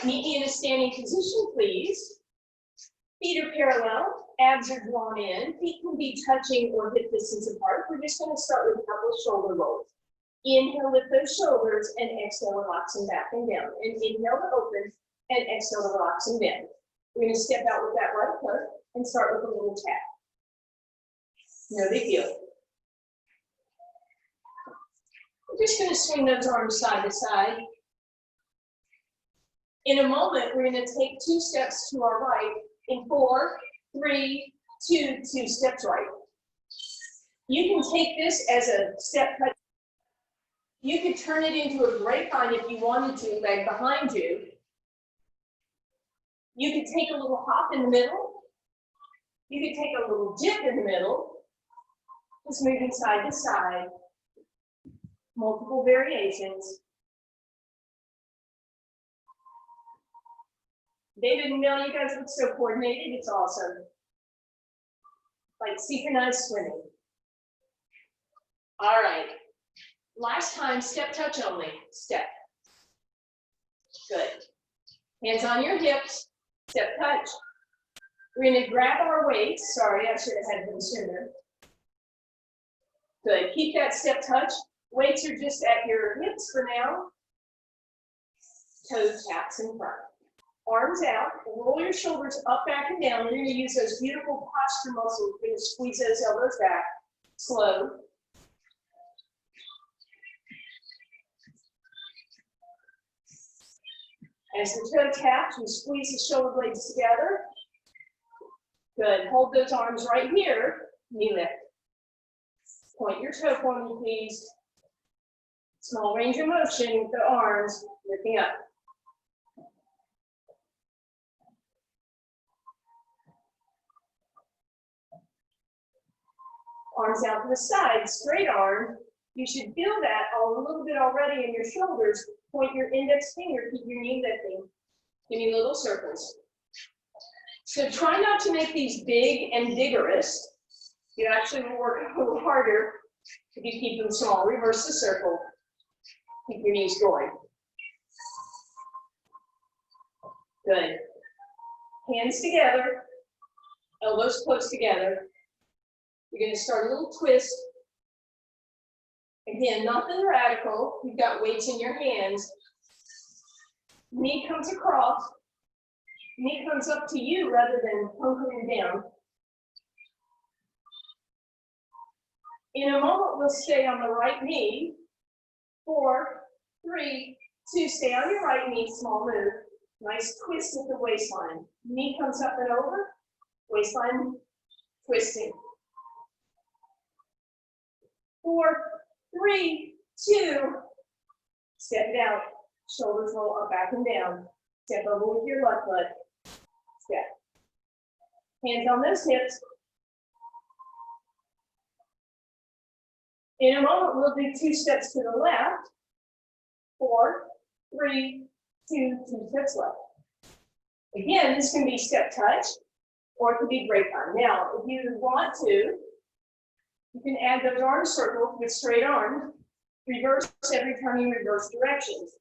right, meet me in a standing position, please. Feet are parallel, abs are drawn in, feet can be touching or hip distance apart. We're just going to start with a couple of shoulder rolls. Inhale, lift those shoulders, and exhale, relax them back and down. And inhale to open, and exhale to relax and bend. We're going to step out with that right foot and start with a little tap. No big deal. We're just going to swing those arms side to side. In a moment, we're going to take 2 steps to our right in 4, 3, 2, 2 steps right. You can take this as a step cut. You could turn it into a grapevine if you wanted to, leg behind you. You could take a little hop in the middle. You could take a little dip in the middle. Just moving side to side. Multiple variations. David and Mel, you guys look so coordinated. It's awesome. Like synchronized swimming. All right. Last time, step touch only. Step. Good. Hands on your hips. Step touch. We're going to grab our weights. Sorry, I should have had them sooner. Good. Keep that step touch. Weights are just at your hips for now. Toe taps in front. Arms out. Roll your shoulders up, back, and down. We're going to use those beautiful posture muscles. We're going to squeeze those elbows back. Slow. As the toe taps, we squeeze the shoulder blades together. Good. Hold those arms right here. Knee lift. Point your toe for me, please. Small range of motion with the arms lifting up. Arms out to the side, straight arm. You should feel that a little bit already in your shoulders. Point your index finger, keep your knee lifting. Give me little circles. So try not to make these big and vigorous. You actually will work a little harder if you keep them small. Reverse the circle. Keep your knees going. Good. Hands together. Elbows close together. You're going to start a little twist. Again, nothing radical. You've got weights in your hands. Knee comes across. Knee comes up to you rather than hunkering down. In a moment, we'll stay on the right knee. 4, 3, 2, stay on your right knee, small move. Nice twist at the waistline. Knee comes up and over. Waistline twisting. 4, 3, 2, step it out. Shoulders roll up, back and down. Step over with your left foot. Step. Hands on those hips. In a moment, we'll do 2 steps to the left. 4, 3, 2, 2 steps left. Again, this can be step touch, or it could be grapevine. Now, if you want to, you can add those arm circles with straight arms. Reverse every time you reverse directions.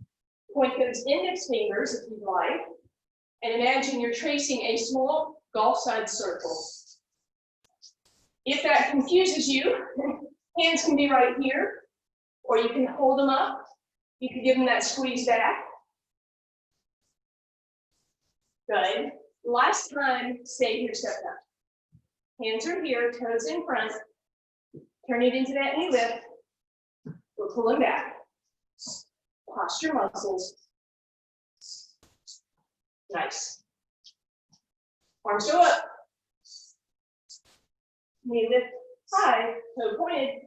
Point those index fingers, if you'd like, and imagine you're tracing a small golf-side circle. If that confuses you, hands can be right here, or you can hold them up. You can give them that squeeze back. Good. Last time, stay here, step up. Hands are here, toes in front. Turn it into that knee lift. We're pulling back. Posture muscles. Nice. Arms go up. Knee lift high, toe pointed.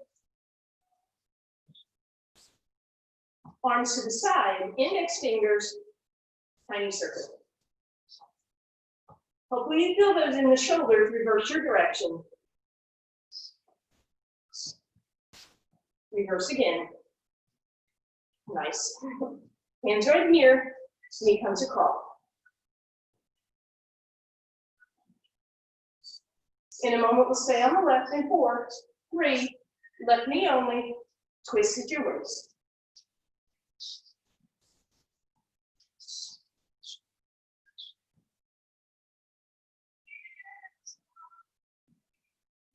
Arms to the side, index fingers, tiny circle. Hopefully you feel those in the shoulders, reverse your direction. Reverse again. Nice. Hands right here, knee comes across. In a moment, we'll stay on the left in 4, 3, left knee only, twist at your waist.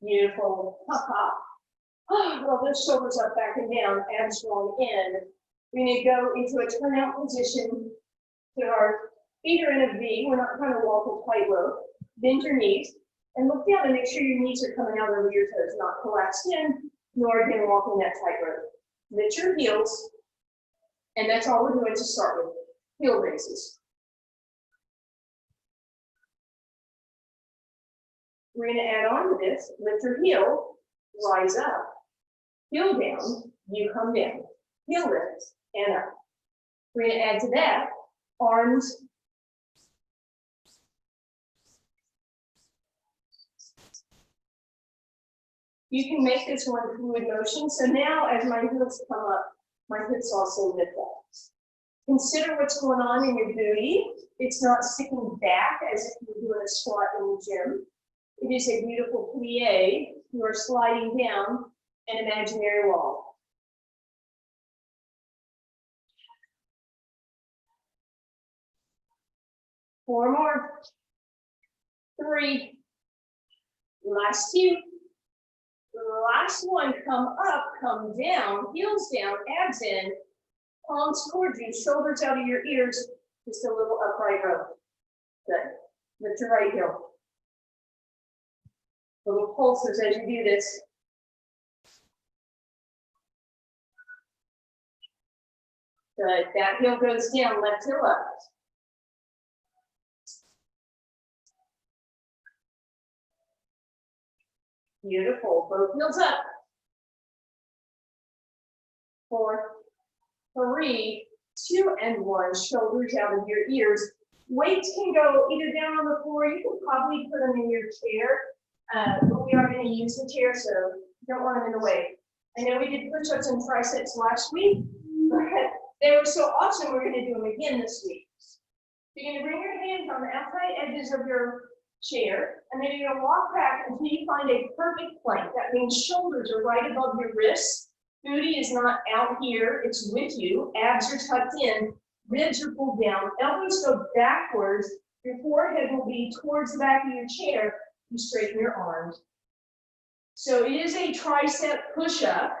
Beautiful. Ha ha. Well, those shoulders up, back and down, abs drawn in. We're going to go into a turnout position. So our feet are in a V. We're not trying to walk a tightrope. Bend your knees and look down and make sure your knees are coming out over your toes, not collapsed in, nor again walking that tightrope. Lift your heels, and that's all we're doing to start with. Heel raises. We're going to add on to this. Lift your heel, rise up. Heel down, you come down. Heel lift, and up. We're going to add to that arms. You can make this one fluid motion. So now as my heels come up, my hips also lift up. Consider what's going on in your booty. It's not sticking back as if you're doing a squat in the gym. It is a beautiful plie. You are sliding down an imaginary wall. Four more. Three. Last two. Last one, come up, come down, heels down, abs in, palms towards you, shoulders out of your ears, just a little upright row. Good. Lift your right heel. Little pulses as you do this. Good. That heel goes down, left heel up. Beautiful. Both heels up. 4, 3, 2, and 1. Shoulders out of your ears. Weights can go either down on the floor. You can probably put them in your chair. But we are going to use the chair, so don't want them in the way. I know we did push-ups and triceps last week. They were so awesome, we're going to do them again this week. You're going to bring your hands on the outside edges of your chair, and then you're going to walk back until you find a perfect plank. That means shoulders are right above your wrists. Booty is not out here, it's with you. Abs are tucked in, ribs are pulled down, elbows go backwards. Your forehead will be towards the back of your chair. You straighten your arms. So it is a tricep push-up,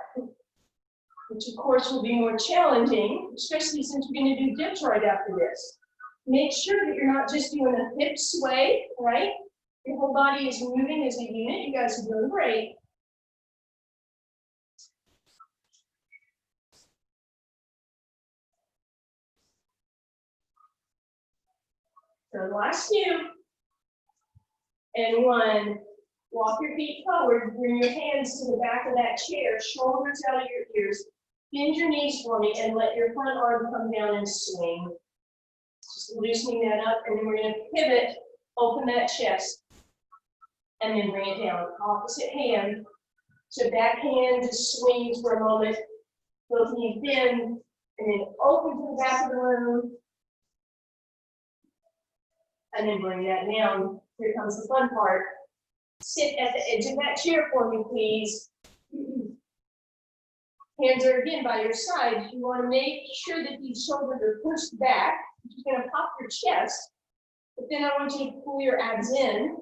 which of course will be more challenging, especially since we're going to do dips right after this. Make sure that you're not just doing a hip sway, right? Your whole body is moving as a unit. You guys are doing great. So last two. And 1. Walk your feet forward. Bring your hands to the back of that chair. Shoulders out of your ears. Bend your knees for me and let your front arm come down and swing. Just loosening that up, and then we're going to pivot, open that chest, and then bring it down. Opposite hand. So back hand just swings for a moment. Both knees bend, and then open to the back of the room. And then bring that down. Here comes the fun part. Sit at the edge of that chair for me, please. Hands are again by your side. You want to make sure that these shoulders are pushed back. You're going to pop your chest, but then I want you to pull your abs in.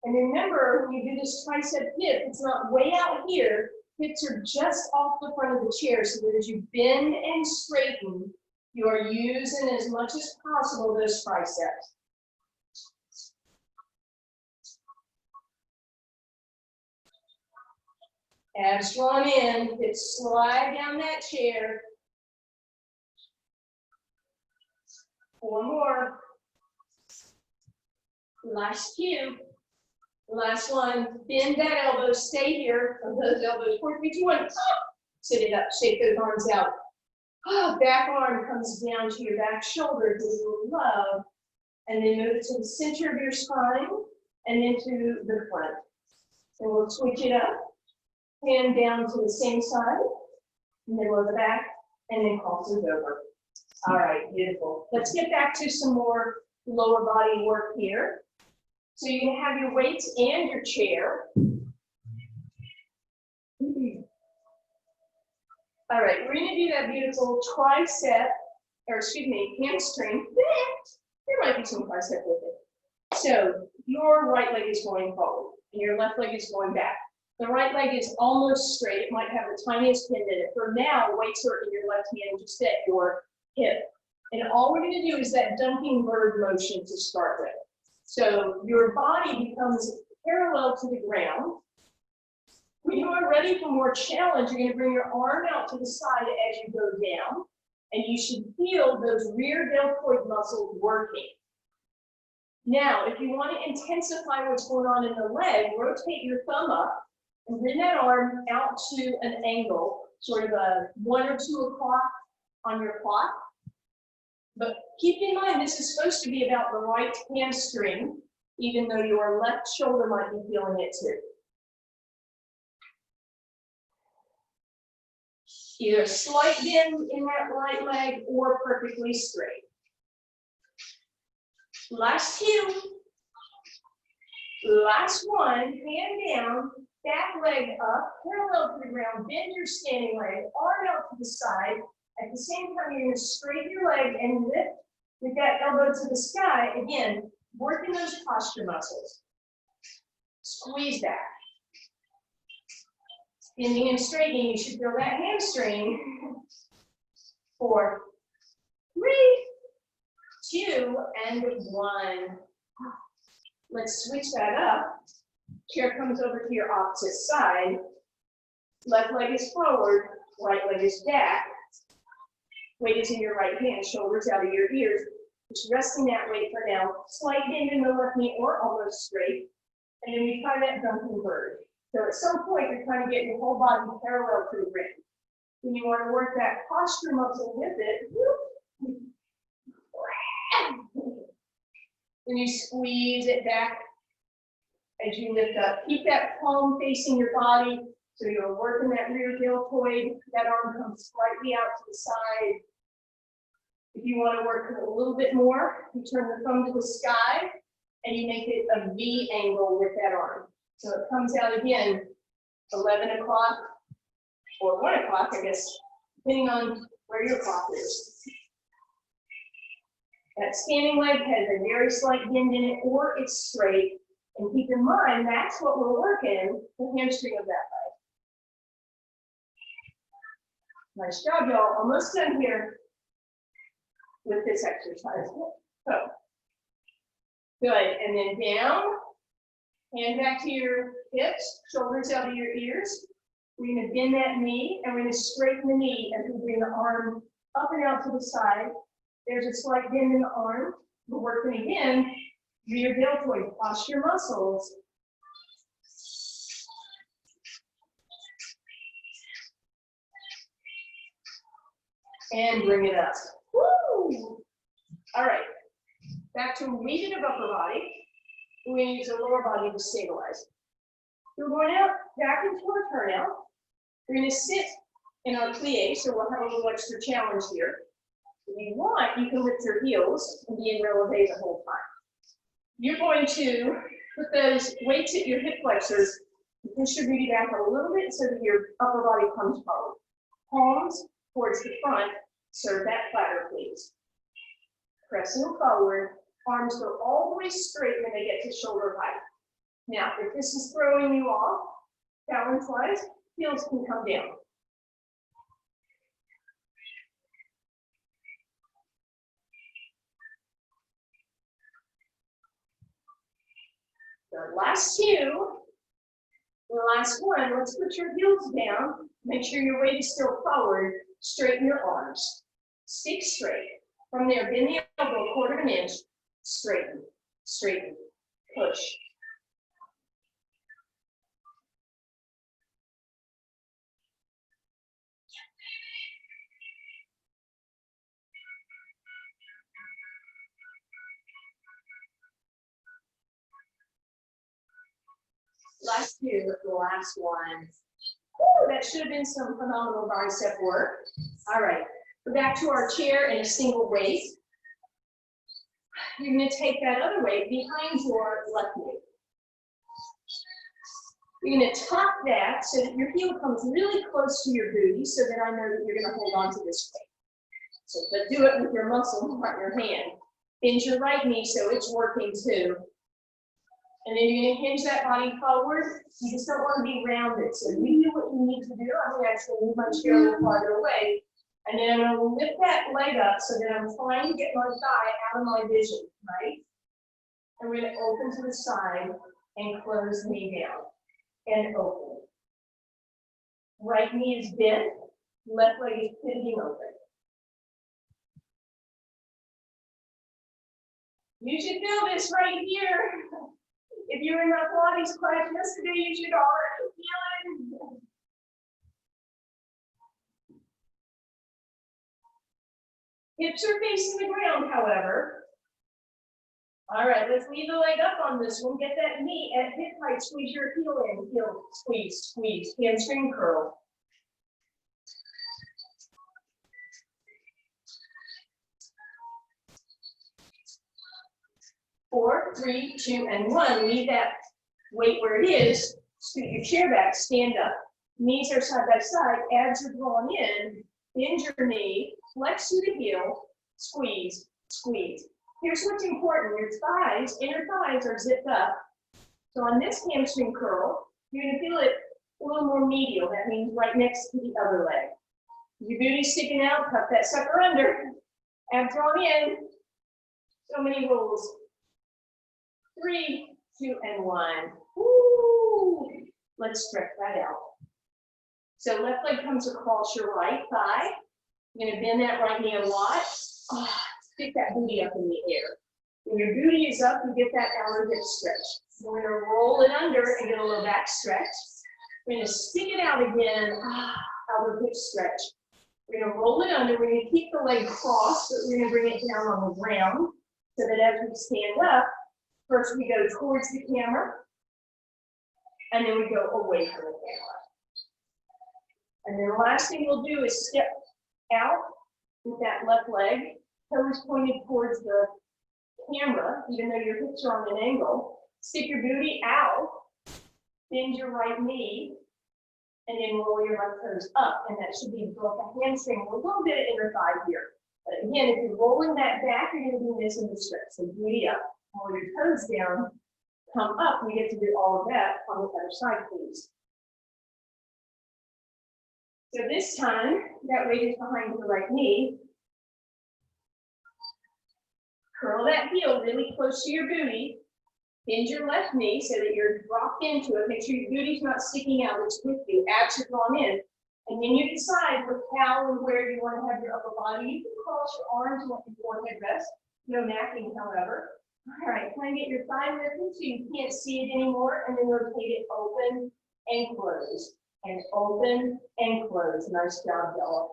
And remember, when you do this tricep dip, it's not way out here. Hips are just off the front of the chair, so that as you bend and straighten, you are using as much as possible those triceps. Abs drawn in, hips slide down that chair. 4 more. Last few. Last one. Bend that elbow. Stay here. From those elbows. 4, 3, 2, 1. Sit it up. Shake those arms out. Back arm comes down to your back shoulder. Give you a love. And then move it to the center of your spine and into the front. And we'll switch it up. Hand down to the same side. Middle of the back. And then crosses over. All right, beautiful. Let's get back to some more lower body work here. So you can have your weights and your chair. All right, we're going to do that beautiful hamstring. There might be some tricep with it. So your right leg is going forward. and your left leg is going back. The right leg is almost straight. It might have the tiniest bend in it. For now, weights are in your left hand just at your hip. And all we're going to do is that dumping bird motion to start with. So your body becomes parallel to the ground. When you are ready for more challenge, you're going to bring your arm out to the side as you go down, and you should feel those rear deltoid muscles working. Now, if you want to intensify what's going on in the leg, rotate your thumb up and bring that arm out to an angle, sort of a 1 or 2 o'clock on your clock. But keep in mind, this is supposed to be about the right hamstring, even though your left shoulder might be feeling it too. Either slight bend in that right leg or perfectly straight. Last 2. Last 1, hand down, back leg up, parallel to the ground, bend your standing leg, arm out to the side. At the same time, you're going to straighten your leg and lift with that elbow to the sky. Again, working those posture muscles. Squeeze back. Bending and straightening, you should feel that hamstring. 4, 3, 2, and 1. Let's switch that up. Chair comes over to your opposite side. Left leg is forward, right leg is back. Weight is in your right hand, shoulders out of your ears. Just resting that weight for now. Slight bend in the left knee or almost straight. And then we try that jumping bird. So at some point, you're trying to get your whole body parallel to the ground. When you want to work that posture muscle with it, then you squeeze it back as you lift up. Keep that palm facing your body, so you're working that rear deltoid. That arm comes slightly out to the side. If you want to work a little bit more, you turn the thumb to the sky, and you make it a V angle with that arm. So it comes out again, 11 o'clock or 1 o'clock, I guess, depending on where your clock is. That standing leg has a very slight bend in it, or it's straight. And keep in mind, that's what we're working, the hamstring of that leg. Nice job, y'all. Almost done here with this exercise. So, good. And then down, hand back to your hips, shoulders out of your ears. We're going to bend that knee, and we're going to straighten the knee as we bring the arm up and out to the side. There's a slight bend in the arm. We're working again, rear deltoid, posture muscles. And bring it up. Woo! All right, back to weighted of upper body. We're going to use the lower body to stabilize. We're going out, back into our turnout. We're going to sit in our plie, so we'll have a little extra challenge here. If you want, you can lift your heels and be in releve the whole time. You're going to put those weights at your hip flexors and distribute it back a little bit so that your upper body comes forward. Palms towards the front, serve that platter, please. Pressing forward, arms go all the way straight when they get to shoulder height. Now, if this is throwing you off, balance-wise, heels can come down. The last 2, the last 1, let's put your heels down. Make sure your weight is still forward. Straighten your arms. Stick straight. From there, bend the elbow 1/4 inch. Straighten, straighten, push. Last 2, the last 1. Woo, that should have been some phenomenal bicep work. All right, we're back to our chair in a single weight. You're going to take that other weight behind your left knee. You're going to tuck that so that your heel comes really close to your booty, so that I know that you're going to hold on to this weight. So, but do it with your muscle, not your hand. Bend your right knee so it's working too. And then you're gonna hinge that body forward. You just don't want to be rounded. So you do what you need to do. I'm gonna actually move my chair a little farther away. And then I'm gonna lift that leg up so that I'm trying to get my thigh out of my vision, right? And we're gonna open to the side and close knee down and open. Right knee is bent, left leg is pivoting open. You should feel this right here. If you were in my Pilates class yesterday, you should already feel it. Hips are facing the ground, however. All right, let's leave the leg up on this one. Get that knee at hip height. Squeeze your heel in. Heel, squeeze, squeeze. Hamstring curl. 4, 3, 2, and 1. Leave that weight where it is. Scoot your chair back. Stand up. Knees are side by side. Abs are drawn in. Bend your knee. Flex to the heel. Squeeze, squeeze. Here's what's important. Your thighs, inner thighs, are zipped up. So on this hamstring curl, you're going to feel it a little more medial. That means right next to the other leg. Your booty's sticking out. Tuck that sucker under. Abs drawn in. So many rolls. 3, 2, and 1. Woo! Let's stretch that out. So left leg comes across your right thigh. You're going to bend that right knee a lot. Oh, stick that booty up in the air. When your booty is up, you get that outer hip stretch. We're going to roll it under and get a low back stretch. We're going to stick it out again. Outer hip stretch. We're going to roll it under. We're going to keep the leg crossed, but we're going to bring it down on the ground so that as we stand up, first we go towards the camera, and then we go away from the camera. And then the last thing we'll do is step out with that left leg, toes pointed towards the camera, even though your hips are on an angle. Stick your booty out, bend your right knee, and then roll your left toes up. And that should be both a hamstring and a little bit of inner thigh here. But again, if you're rolling that back, you're going to be missing the stretch. So booty up, roll your toes down, come up. We get to do all of that on the other side, please. So this time, that weight is behind the right knee. Curl that heel really close to your booty. Bend your left knee so that you're dropped into it. Make sure your booty's not sticking out, it's with you. Abs are drawn in. And then you decide with how and where you want to have your upper body. You can cross your arms and let your forehead rest. No napping, however. All right, try and get your thigh lifted so you can't see it anymore. And then rotate it open and close. And open and close. Nice job, Bella.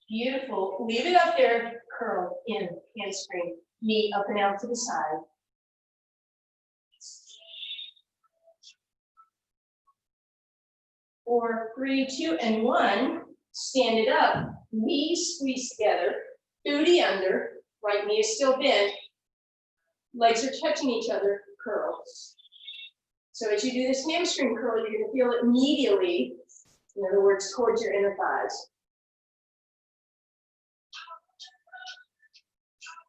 Beautiful. Leave it up there. Curl in, hamstring, knee up and out to the side. Four, 3, 2, and 1. Stand it up. Knees squeeze together. Booty under. Right knee is still bent. Legs are touching each other. Curl. So as you do this hamstring curl, you're going to feel it medially. In other words, towards your inner thighs.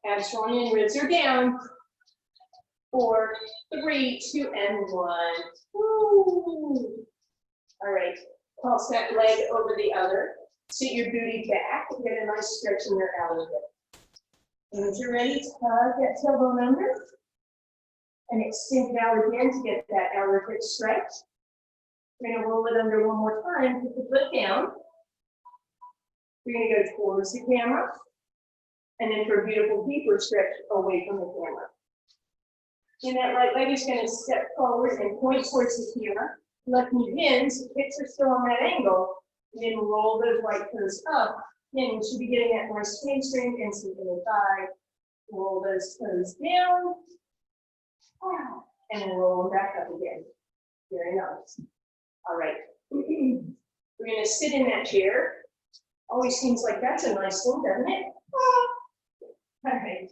Abs drawn in, ribs are down. 4, 3, 2, and 1. Woo! All right, cross that leg over the other. Sit your booty back and get a nice stretch in your outer hip. And once you're ready, tug that tailbone under and extend it out again to get that outer hip stretch. We're going to roll it under one more time. Put the foot down. We're going to go towards the camera. And then for a beautiful deeper stretch away from the camera. And that right leg is going to step forward and point towards the camera. Left knee bends, hips are still on that angle. And then roll those right toes up. Then you should be getting that nice hamstring and some inner thigh. Roll those toes down. And then roll them back up again. Very nice. All right. We're going to sit in that chair. Always seems like that's a nice thing, doesn't it? All right.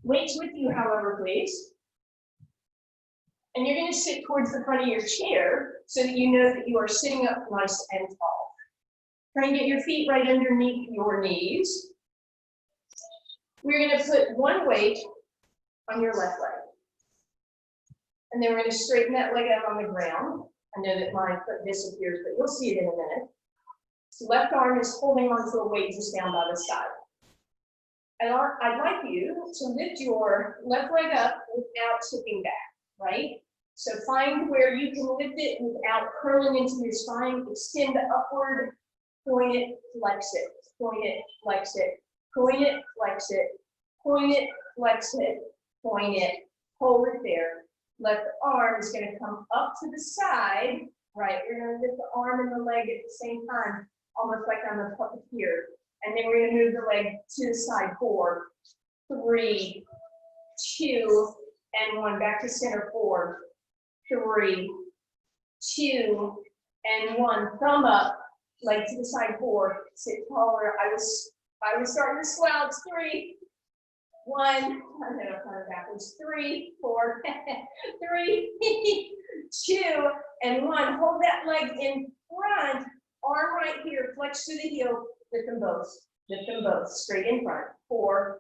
Weights with you, however, please. And you're going to sit towards the front of your chair so that you know that you are sitting up nice and tall. Try and get your feet right underneath your knees. We're going to put one weight on your left leg. And then we're going to straighten that leg out on the ground. I know that my foot disappears, but you'll see it in a minute. So left arm is holding onto a weight just down by the side. And I'd like you to lift your left leg up without tipping back, right? So find where you can lift it without curling into your spine. Extend upward, point it, flex it, point it, flex it, point it, flex it, point it, flex it, point it, hold it there. Left arm is going to come up to the side, right? You're going to lift the arm and the leg at the same time, almost like I'm a puppeteer. And then we're going to move the leg to the side. 4, 3, 2, and 1. Back to center. 4, 3, 2, and 1. Thumb up, leg to the side. 4. Sit taller. I was starting to swell. It's 3, 1. I'm going to turn it backwards. 3, 4, 3, 2, and 1. Hold that leg in front. Arm right here. Flex to the heel. Lift them both. Lift them both. Straight in front. 4,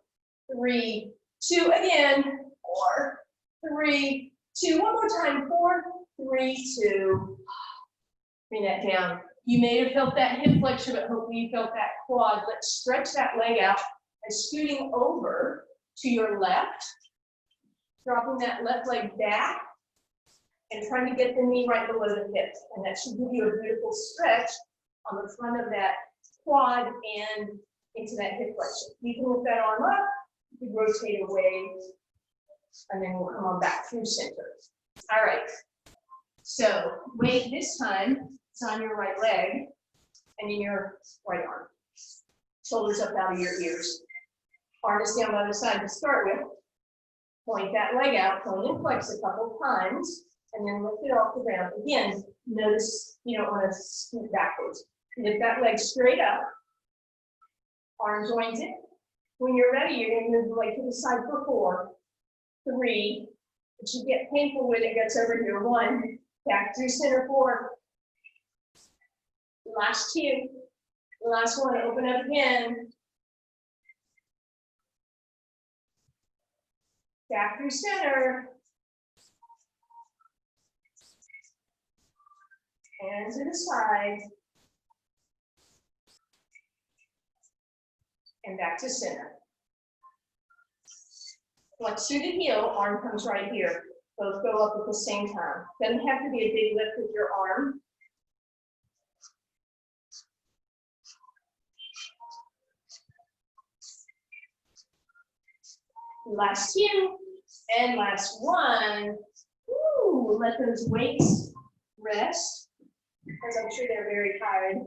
3, 2. Again. 4, 3, 2. One more time. 4, 3, 2. Bring that down. You may have felt that hip flexion, but hopefully you felt that quad. Let's stretch that leg out and scooting over to your left. Dropping that left leg back and trying to get the knee right below the hip. And that should give you a beautiful stretch on the front of that quad and into that hip flexion. You can lift that arm up, you can rotate away, and then we'll come on back through center. All right. So weight this time is on your right leg and in your right arm. Shoulders up out of your ears. Arm is down by the side to start with. Point that leg out, point and flex a couple times, and then lift it off the ground. Again, notice you don't want to scoot backwards. Lift that leg straight up. Arm joins it. When you're ready, you're going to move the leg to the side for 4, 3. If you get painful with it, gets over here. 1. Back through center. 4. Last 2. Last 1. Open up again. Back through center. And to the side. And back to center. Flex through the heel, arm comes right here. Both go up at the same time. Doesn't have to be a big lift with your arm. Last 2, and last 1. Ooh, let those weights rest, because I'm sure they're very tired.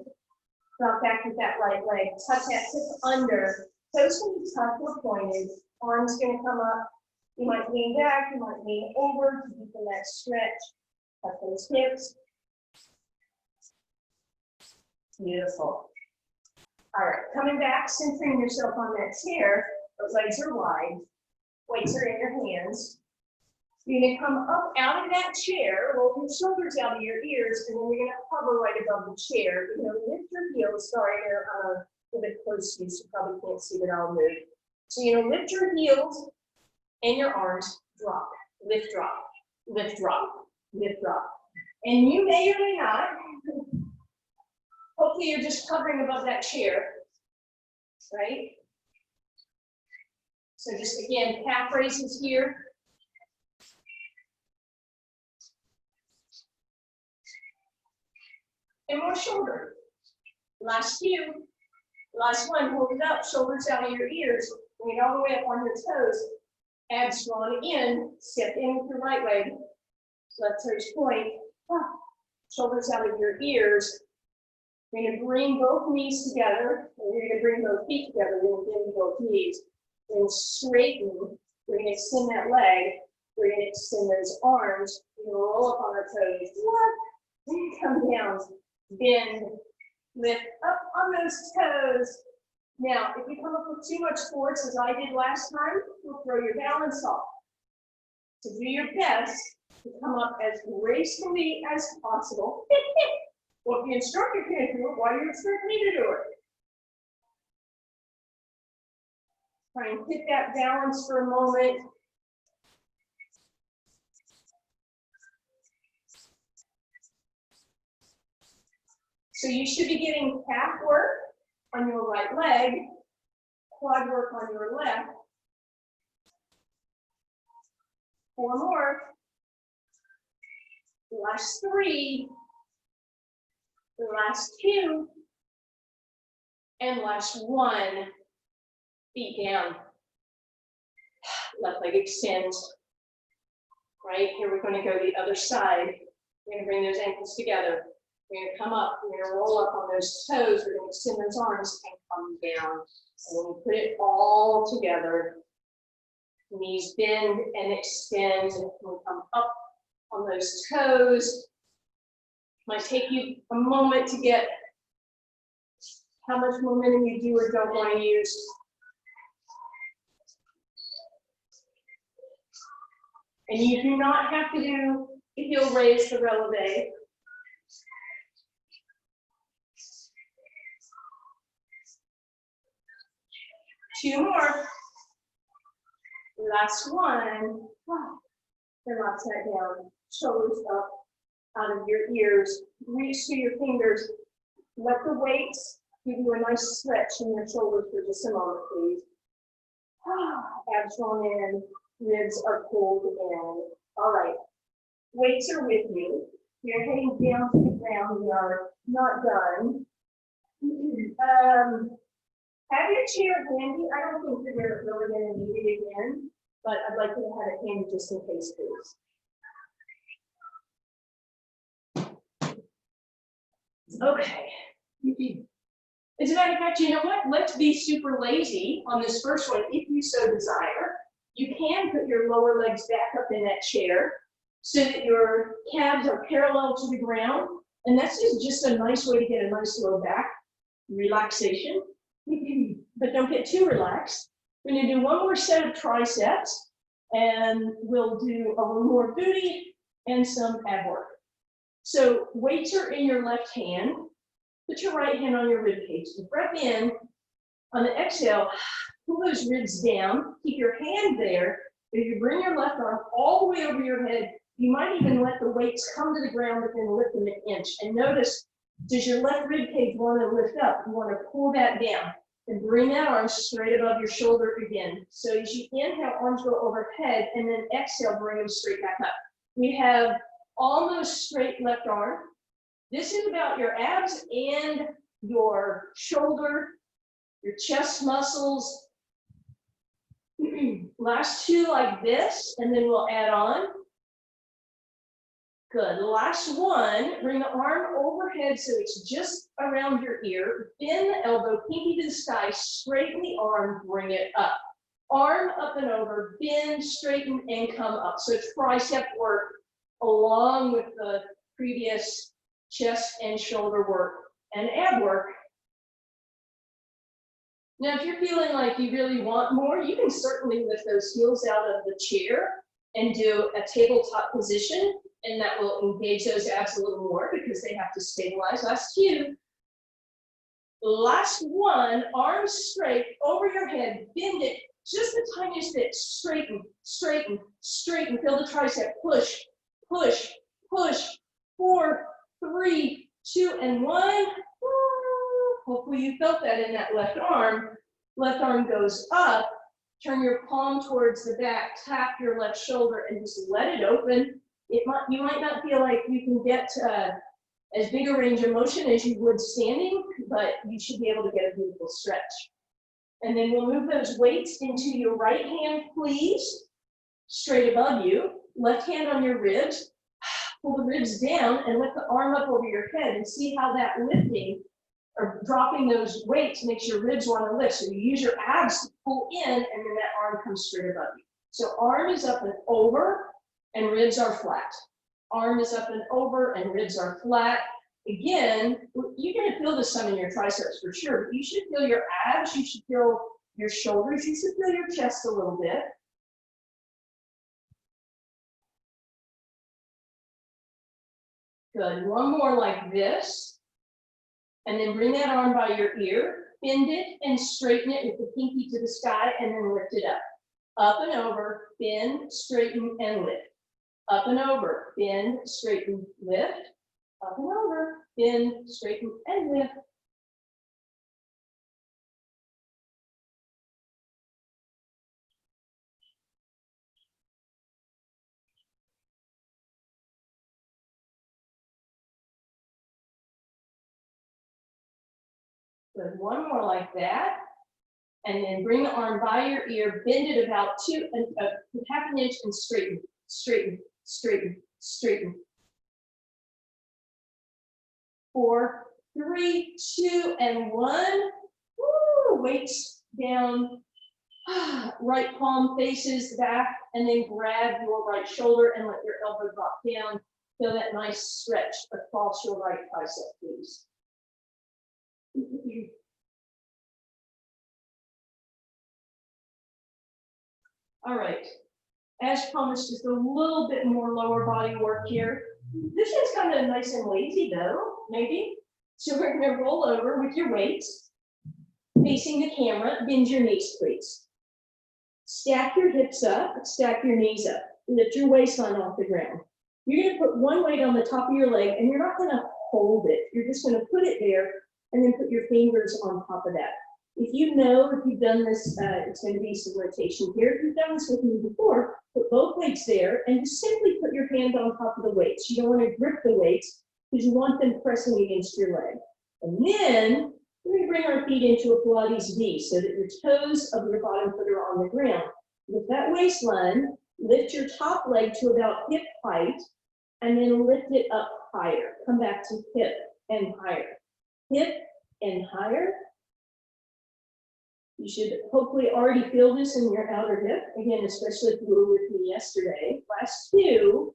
Drop back with that right leg. Tuck that tip under. Toes can be tucked or pointed. Arms going to come up. You might lean back. You might lean over to deepen that stretch. Tuck those hips. Beautiful. All right, coming back, centering yourself on that chair. Those legs are wide. Weights are in your hands. You're going to come up out of that chair, roll your shoulders out of your ears, and then you're going to hover right above the chair. You're going to lift your heels. Sorry, they're a little bit close to you, so you probably can't see that I'll move. So you're going to lift your heels and your arms, drop, lift, drop, lift, drop, lift, drop. And you may or may not, hopefully you're just hovering above that chair, right? So just again, calf raises here. And more shoulder. Last 2. Last 1, hold it up, shoulders out of your ears. Bring it all the way up on your toes. Abs drawn in, step in with your right leg. Left toes point. Shoulders out of your ears. You're going to bring both knees together. And you're going to bring both feet together. You're going to bend both knees. Then straighten. We're going to extend that leg. We're going to extend those arms. We're going to roll up on our toes. Come down. Bend, lift up on on those toes. Now, if you come up with too much force, as I did last time, you'll throw your balance off. So do your best to come up as gracefully as possible. Well, if the instructor can't do it, why do you expect me to do it? Try and hit that balance for a moment. So you should be getting calf work on your right leg, quad work on your left. 4 more. Last 3. The last 2. And last 1. Feet down. Left leg extends. Right, here we're going to go the other side. We're going to bring those ankles together. We're going to come up, we're going to roll up on those toes, we're going to extend those arms and come down. And then we put it all together. Knees bend and extend, and we come up on those toes. Might take you a moment to get how much momentum you do or don't want to use. And you do not have to do the heel raise, the releve. Two more. Last one. Then relax that down. Shoulders up out of your ears. Reach to your fingers. Let the weights give you a nice stretch in your shoulders for just a moment, please. Abs drawn in. Ribs are pulled in. All right. Weights are with you. You're heading down to the ground. We are not done. Have your chair handy. I don't think that we're really going to need it again, but I'd like you to have it handy just in case, please. Okay. As a matter of fact, you know what? Let's be super lazy on this first one if you so desire. You can put your lower legs back up in that chair so that your calves are parallel to the ground. And that's just a nice way to get a nice low back relaxation. But don't get too relaxed. We're going to do one more set of triceps, and we'll do a little more booty and some ab work. So weights are in your left hand. Put your right hand on your rib cage. So breath in. On the exhale, pull those ribs down. Keep your hand there. If you bring your left arm all the way over your head, you might even let the weights come to the ground, but then lift them an inch. And notice, does your left rib cage want to lift up? You want to pull that down and bring that arm straight above your shoulder again. So as you inhale, arms go overhead, and then exhale, bring them straight back up. We have almost straight left arm. This is about your abs and your shoulder, your chest muscles. Last 2 like this, and then we'll add on. Good. Last one, bring the arm overhead so it's just around your ear. Bend the elbow, pinky to the sky, straighten the arm, bring it up. Arm up and over, bend, straighten, and come up. So tricep work along with the previous chest and shoulder work and ab work. Now, if you're feeling like you really want more, you can certainly lift those heels out of the chair and do a tabletop position, and that will engage those abs a little more because they have to stabilize. Last 2. Last one, arms straight over your head, bend it just the tiniest bit, straighten, straighten, straighten, feel the tricep, push, push, push, 4, 3, 2, and 1. Hopefully you felt that in that left arm. Left arm goes up, turn your palm towards the back, tap your left shoulder, and just let it open. You might not feel like you can get as big a range of motion as you would standing, but you should be able to get a beautiful stretch. And then we'll move those weights into your right hand, please, straight above you. Left hand on your ribs. Pull the ribs down and lift the arm up over your head, and see how that lifting or dropping those weights makes your ribs want to lift. So you use your abs to pull in, and then that arm comes straight above you. So arm is up and over, and ribs are flat. Arm is up and over, and ribs are flat. Again, you're going to feel this some in your triceps for sure. You should feel your abs. You should feel your shoulders. You should feel your chest a little bit. Good. One more like this. And then bring that arm by your ear. Bend it and straighten it with the pinky to the sky and then lift it up. Up and over, bend, straighten, and lift. Up and over, bend, straighten, lift. Up and over, bend, straighten, and lift. Good. One more like that. And then bring the arm by your ear, bend it about half an inch and straighten, straighten, straighten, straighten. 4, 3, 2, and 1. Woo, weights down. Right palm faces back, and then grab your right shoulder and let your elbow drop down. Feel that nice stretch across your right tricep, please. All right, as promised, just a little bit more lower body work here. This is kind of nice and lazy though, maybe. So we're gonna roll over with your weights, facing the camera, bend your knees, please. Stack your hips up, stack your knees up. Lift your waistline off the ground. You're gonna put one weight on the top of your leg and you're not gonna hold it. You're just gonna put it there and then put your fingers on top of that. If you know, if you've done this, it's going to be some rotation here. If you've done this with me before, put both weights there and just simply put your hand on top of the weights. You don't want to grip the weights because you want them pressing against your leg. And then we're going to bring our feet into a Pilates V so that your toes of your bottom foot are on the ground. With that waistline, lift your top leg to about hip height and then lift it up higher. Come back to hip and higher. Hip and higher. You should hopefully already feel this in your outer hip. Again, especially if you were with me yesterday. Last 2,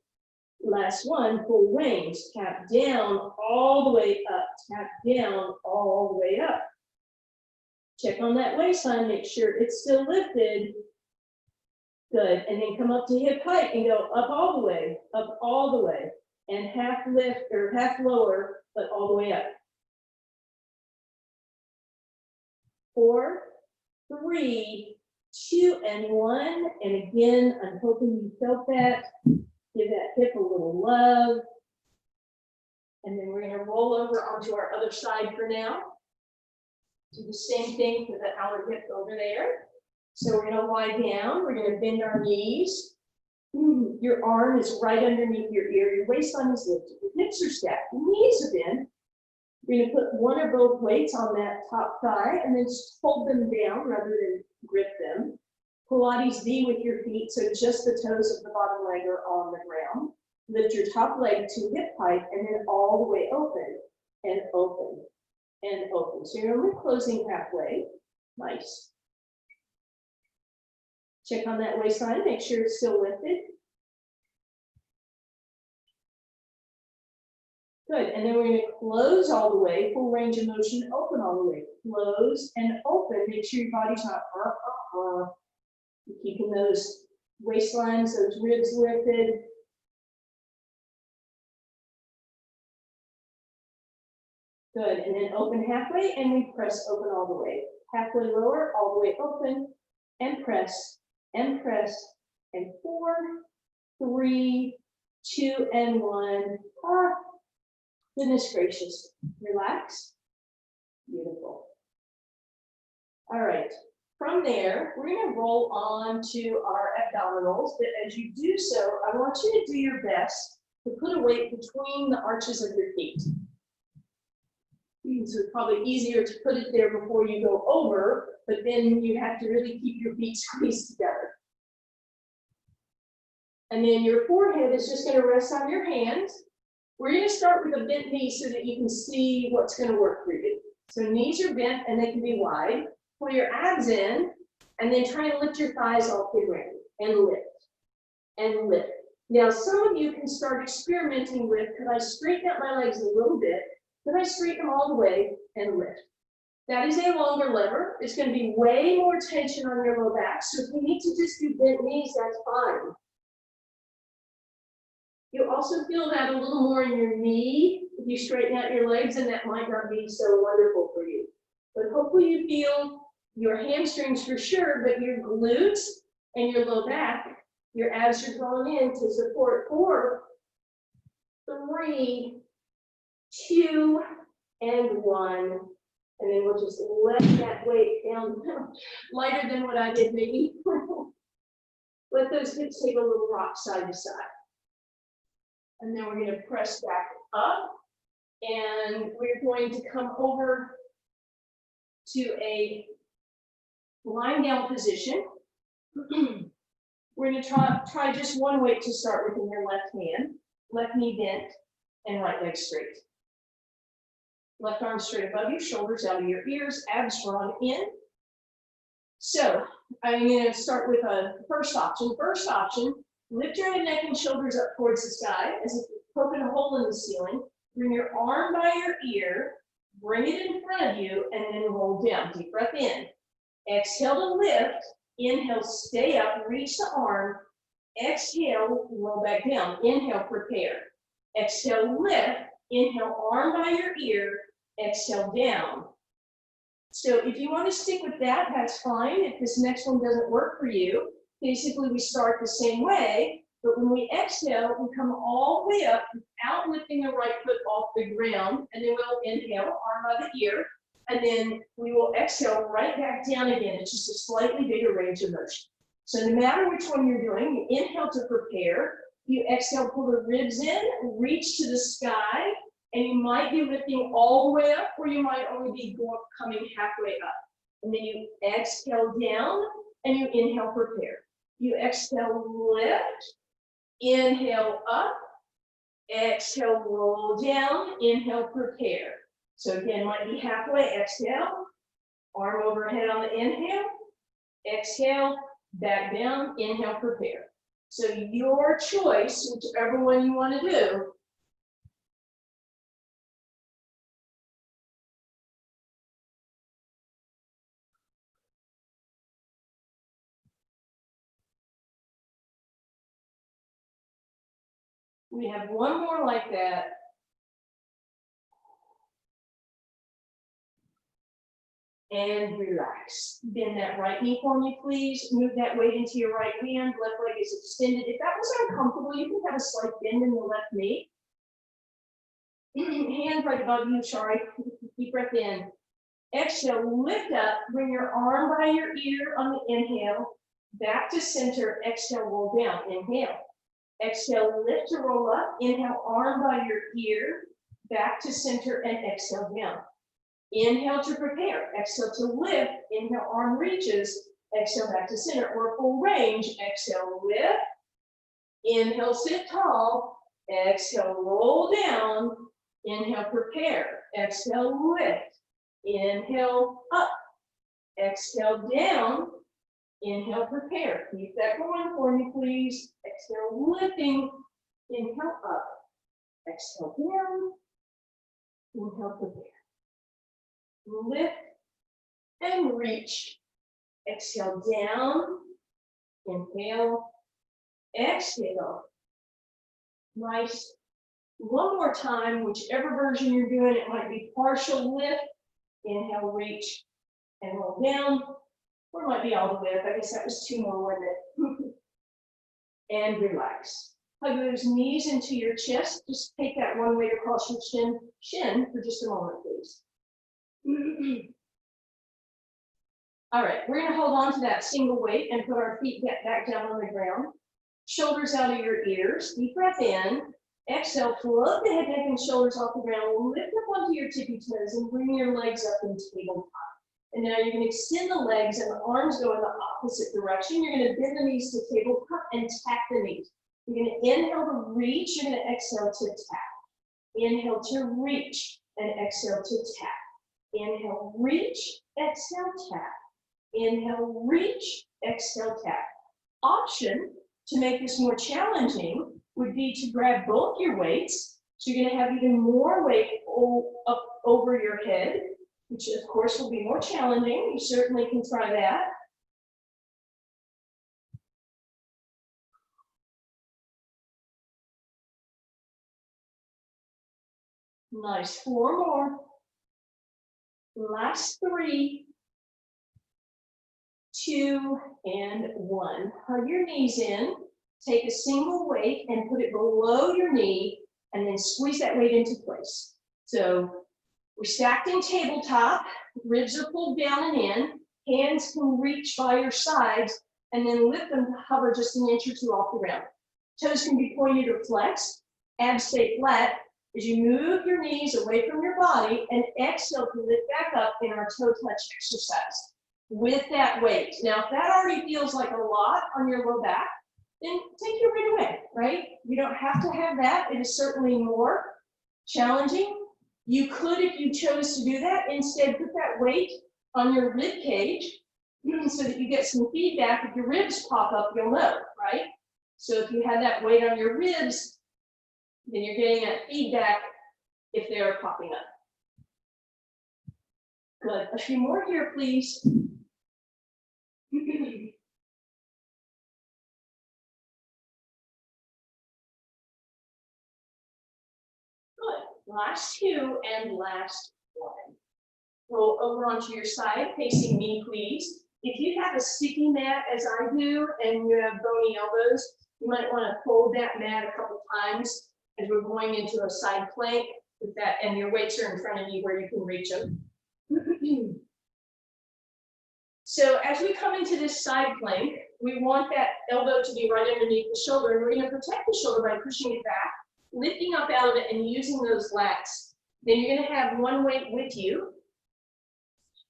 last 1, full range. Tap down all the way up. Tap down all the way up. Check on that waistline, make sure it's still lifted. Good, and then come up to hip height and go up all the way, up all the way. And half lift or half lower, but all the way up. 4, 3, 2, and 1. And again, I'm hoping you felt that. Give that hip a little love. And then we're going to roll over onto our other side for now. Do the same thing for the outer hip over there. So we're going to lie down. We're going to bend our knees. Your arm is right underneath your ear. Your waistline is lifted. Your hips are stacked. Your knees are bent. We're going to put one or both weights on that top thigh and then just hold them down rather than grip them. Pilates V with your feet, so just the toes of the bottom leg are on the ground. Lift your top leg to hip height and then all the way open and open and open. So you're only closing halfway. Nice. Check on that waistline, make sure it's still lifted. Good, and then we're going to close all the way, full range of motion, open all the way. Close and open, make sure your body's not You're keeping those waistlines, those ribs lifted. Good, and then open halfway, and we press open all the way. Halfway lower, all the way open, and press, and 4, 3, 2, and 1. Goodness gracious, relax. Beautiful. All right, from there, we're going to roll on to our abdominals, but as you do so, I want you to do your best to put a weight between the arches of your feet. So it's probably easier to put it there before you go over, but then you have to really keep your feet squeezed together. And then your forehead is just going to rest on your hands. We're going to start with a bent knee so that you can see what's going to work for you. So knees are bent and they can be wide. Pull your abs in and then try and lift your thighs off the ground and lift and lift. Now some of you can start experimenting with, could I straighten out my legs a little bit Then I straighten them all the way and lift. That is a longer lever. It's going to be way more tension on your low back. So if you need to just do bent knees, that's fine. You'll also feel that a little more in your knee if you straighten out your legs, and that might not be so wonderful for you. But hopefully you feel your hamstrings for sure, but your glutes and your low back, your abs are going in to support 4, 3, 2, and 1. And then we'll just let that weight down lighter than what I did maybe. Let those hips take a little rock side to side. And then we're going to press back up, and we're going to come over to a lying down position. We're going to try just one weight to start with in your left hand, left knee bent, and right leg straight. Left arm straight above you, shoulders out of your ears, abs drawn in. So I'm going to start with a first option. First option, lift your head, neck, and shoulders up towards the sky as if you're poking a hole in the ceiling. Bring your arm by your ear, bring it in front of you, and then roll down. Deep breath in. Exhale to lift. Inhale, stay up, reach the arm. Exhale, roll back down. Inhale, prepare. Exhale, lift. Inhale, arm by your ear. Exhale, down. So if you want to stick with that, that's fine. If this next one doesn't work for you, basically we start the same way, but when we exhale, we come all the way up without lifting the right foot off the ground, and then we'll inhale, arm by the ear, and then we will exhale right back down again. It's just a slightly bigger range of motion. So no matter which one you're doing, you inhale to prepare, you exhale, pull the ribs in, reach to the sky, and you might be lifting all the way up, or you might only be coming halfway up. And then you exhale down, and you inhale, prepare. You exhale, lift, inhale up, exhale, roll down, inhale, prepare. So again, might be halfway, exhale, arm overhead on the inhale, exhale, back down, inhale, prepare. So your choice, whichever one you want to do. We have one more like that. And relax. Bend that right knee for me, please. Move that weight into your right hand. Left leg is extended. If that was uncomfortable, you can have a slight bend in the left knee. Hand right above you, sorry. Deep breath in. Exhale, lift up. Bring your arm by your ear on the inhale. Back to center. Exhale, roll down. Inhale. Exhale, lift to roll up. Inhale, arm by your ear. Back to center and exhale down. Inhale to prepare, exhale to lift, inhale, arm reaches, exhale back to center, or full range, exhale, lift, inhale, sit tall, exhale, roll down, inhale, prepare, exhale, lift, inhale, up, exhale, down, inhale, prepare. Keep that going for me, please. Exhale, lifting, inhale, up, exhale, down, inhale, prepare. Lift and reach. Exhale down. Inhale. Exhale. Nice. One more time, whichever version you're doing, it might be partial lift. Inhale, reach, and roll down. Or it might be all the way up. I guess that was 2 more, wasn't it? And relax. Hug those knees into your chest. Just take that one weight across your shin for just a moment, please. All right, we're going to hold on to that single weight and put our feet back down on the ground. Shoulders out of your ears. Deep breath in. Exhale, float the head, neck, and shoulders off the ground. Lift up onto your tippy toes and bring your legs up in tabletop. And now you're going to extend the legs and the arms go in the opposite direction. You're going to bend the knees to tabletop and tap the knees. You're going to inhale to reach. You're going to exhale to tap. Inhale to reach and exhale to tap. Inhale, reach, exhale, tap. Inhale, reach, exhale, tap. Option to make this more challenging would be to grab both your weights. So you're going to have even more weight up over your head, which of course will be more challenging. You certainly can try that. Nice, 4 more. Last 3, 2, and 1. Hug your knees in, take a single weight and put it below your knee, and then squeeze that weight into place. So we're stacked in tabletop, ribs are pulled down and in, hands can reach by your sides, and then lift them to hover just an inch or 2 off the ground. Toes can be pointed or flexed, abs stay flat. As you move your knees away from your body and exhale to lift back up in our toe touch exercise with that weight. Now, if that already feels like a lot on your low back, then take your weight away, right? You don't have to have that. It is certainly more challenging. You could, if you chose to do that, instead put that weight on your rib cage so that you get some feedback. If your ribs pop up, you'll know, right? So if you had that weight on your ribs, then you're getting that feedback if they are popping up. Good. A few more here, please. Good. Last 2 and last 1. Roll over onto your side, facing me, please. If you have a sticky mat, as I do, and you have bony elbows, you might want to fold that mat a couple times as we're going into a side plank with that, and your weights are in front of you where you can reach them. So as we come into this side plank, we want that elbow to be right underneath the shoulder, and we're going to protect the shoulder by pushing it back, lifting up out of it and using those lats. Then you're going to have one weight with you.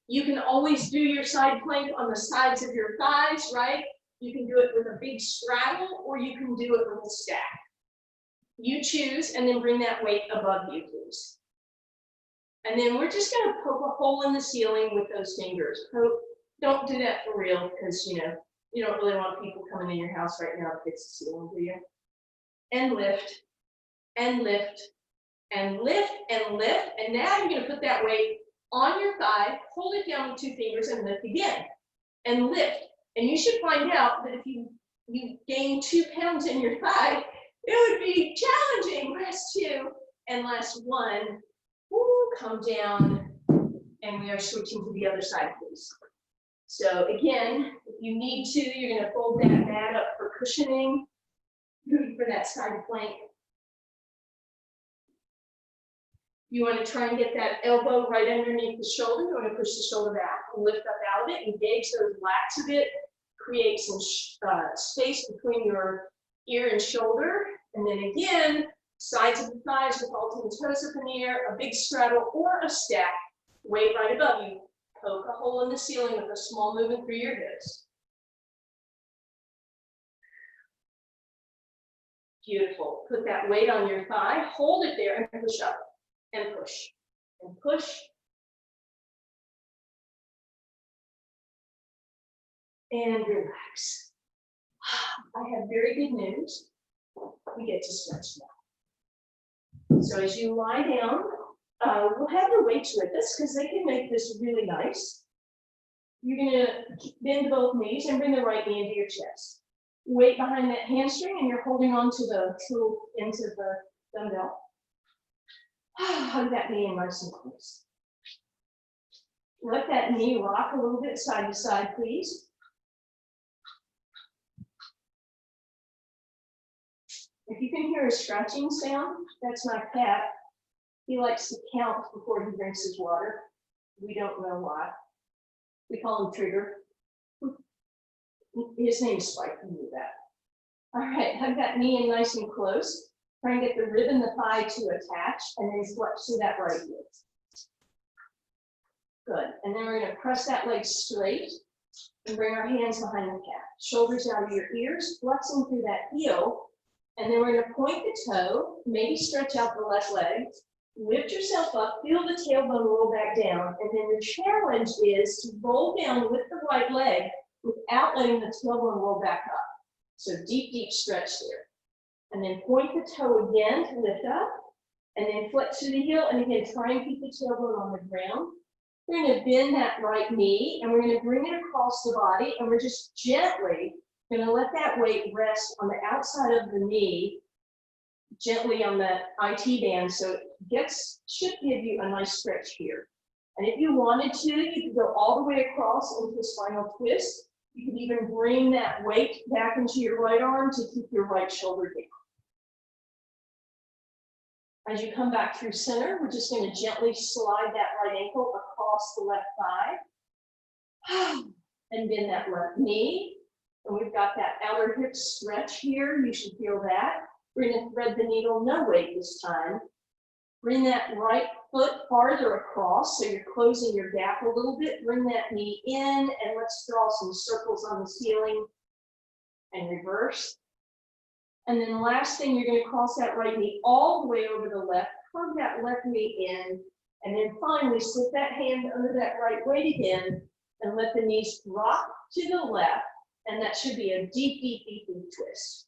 You can always do your side plank on the sides of your thighs, right? You can do it with a big straddle, or you can do it with a stack. You choose, and then bring that weight above you, please. And then we're just going to poke a hole in the ceiling with those fingers. Don't do that for real, because you don't really want people coming in your house right now to fix the ceiling, do you? And lift, and lift, and lift, and lift. And now you're going to put that weight on your thigh, hold it down with 2 fingers, and lift again, and lift. And you should find out that if you gain 2 pounds in your thigh, it would be challenging. Last 2 and last 1. Woo, come down, and we are switching to the other side, please. So again, if you need to, you're going to fold that mat up for cushioning for that side plank. You want to try and get that elbow right underneath the shoulder. You want to push the shoulder back and lift up out of it, engage those lats a bit, create some space between your ear and shoulder. And then again, sides of the thighs with alternate toes up in the air, a big straddle or a stack, weight right above you. Poke a hole in the ceiling with a small movement through your hips. Beautiful. Put that weight on your thigh, hold it there, and push up, and push, and push. And relax. I have very good news. We get to stretch now. So as you lie down, we'll have the weights with us because they can make this really nice. You're going to bend both knees and bring the right knee into your chest. Weight behind that hamstring, and you're holding on to the tool into the dumbbell. Hug that knee in nice and close. Let that knee rock a little bit side to side, please. If you can hear a scratching sound, that's my cat. He likes to count before he drinks his water. We don't know why. We call him Trigger. His name's Spike, you knew that. All right, hug that knee in nice and close. Try and get the rib and the thigh to attach, and then flex through that right heel. Good, and then we're gonna press that leg straight and bring our hands behind the calf. Shoulders out of your ears, flexing through that heel. And then we're gonna point the toe, maybe stretch out the left leg, lift yourself up, feel the tailbone roll back down, and then the challenge is to roll down with the right leg without letting the tailbone roll back up. So deep, deep stretch there. And then point the toe again to lift up, And then flex through the heel, and again, try and keep the tailbone on the ground. We're going to bend that right knee, and we're going to bring it across the body, and we're just gently going to let that weight rest on the outside of the knee, gently on the IT band, so it should give you a nice stretch here. And if you wanted to, you could go all the way across into a spinal twist. You could even bring that weight back into your right arm to keep your right shoulder down. As you come back through center, we're just going to gently slide that right ankle across the left thigh. And bend that left knee. And we've got that outer hip stretch here. You should feel that. We're going to thread the needle, no weight this time. Bring that right foot farther across, so you're closing your gap a little bit. Bring that knee in, and let's draw some circles on the ceiling and reverse. And then the last thing, you're going to cross that right knee all the way over the left, curve that left knee in, and then finally slip that hand under that right weight again, and let the knees drop to the left, and that should be a deep, deep, deep, deep twist.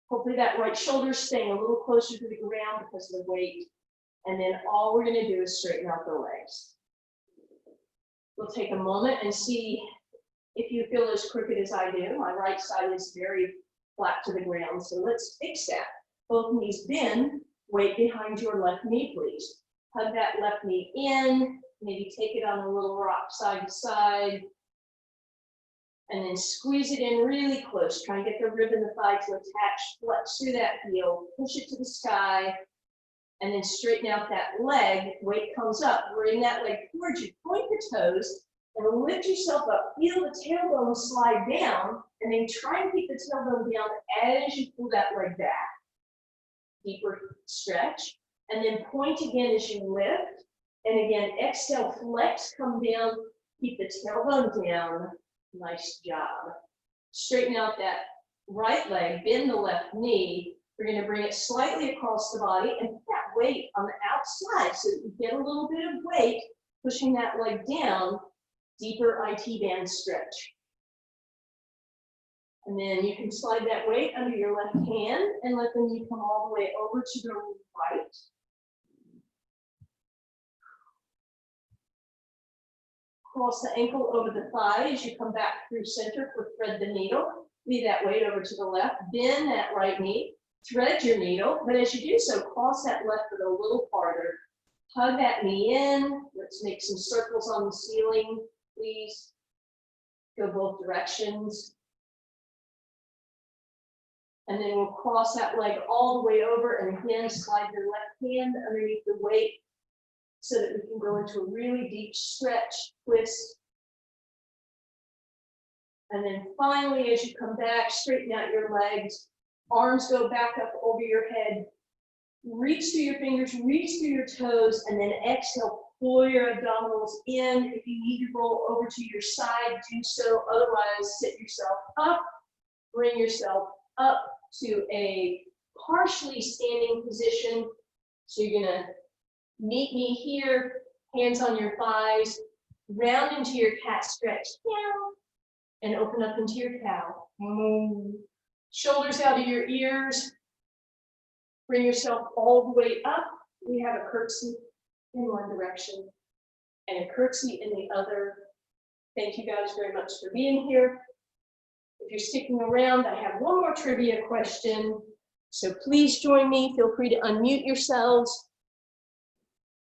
Hopefully that right shoulder is staying a little closer to the ground because of the weight. And then all we're going to do is straighten out the legs. We'll take a moment and see if you feel as crooked as I do. My right side is very flat to the ground, so let's fix that. Both knees bend, weight behind your left knee, please. Hug that left knee in, maybe take it on a little rock side to side, and then squeeze it in really close. Try and get the rib and the thigh to attach, flex through that heel, push it to the sky, and then straighten out that leg. Weight comes up, bring that leg towards you, point the toes, and lift yourself up. Feel the tailbone slide down, and then try and keep the tailbone down as you pull that leg back. Deeper stretch, and then point again as you lift, and again, exhale, flex, come down, keep the tailbone down. Nice job. Straighten out that right leg, bend the left knee. We're going to bring it slightly across the body and put that weight on the outside so that you get a little bit of weight, pushing that leg down, deeper IT band stretch. And then you can slide that weight under your left hand and let the knee come all the way over to the right. Cross the ankle over the thigh as you come back through center for thread the needle. Leave that weight over to the left, bend that right knee, thread your needle, but as you do so, cross that left foot a little farther. Hug that knee in. Let's make some circles on the ceiling, please. Go both directions. And then we'll cross that leg all the way over and again slide your left hand underneath the weight, so that we can go into a really deep stretch, twist. And then finally, as you come back, straighten out your legs, arms go back up over your head, reach through your fingers, reach through your toes, and then exhale, pull your abdominals in. If you need to roll over to your side, do so. Otherwise, sit yourself up, bring yourself up to a partially standing position. So you're gonna meet me here, hands on your thighs, round into your cat stretch down, and open up into your cow. Shoulders out of your ears. Bring yourself all the way up. We have a curtsy in one direction and a curtsy in the other. Thank you guys very much for being here. If you're sticking around, I have one more trivia question. So please join me. Feel free to unmute yourselves.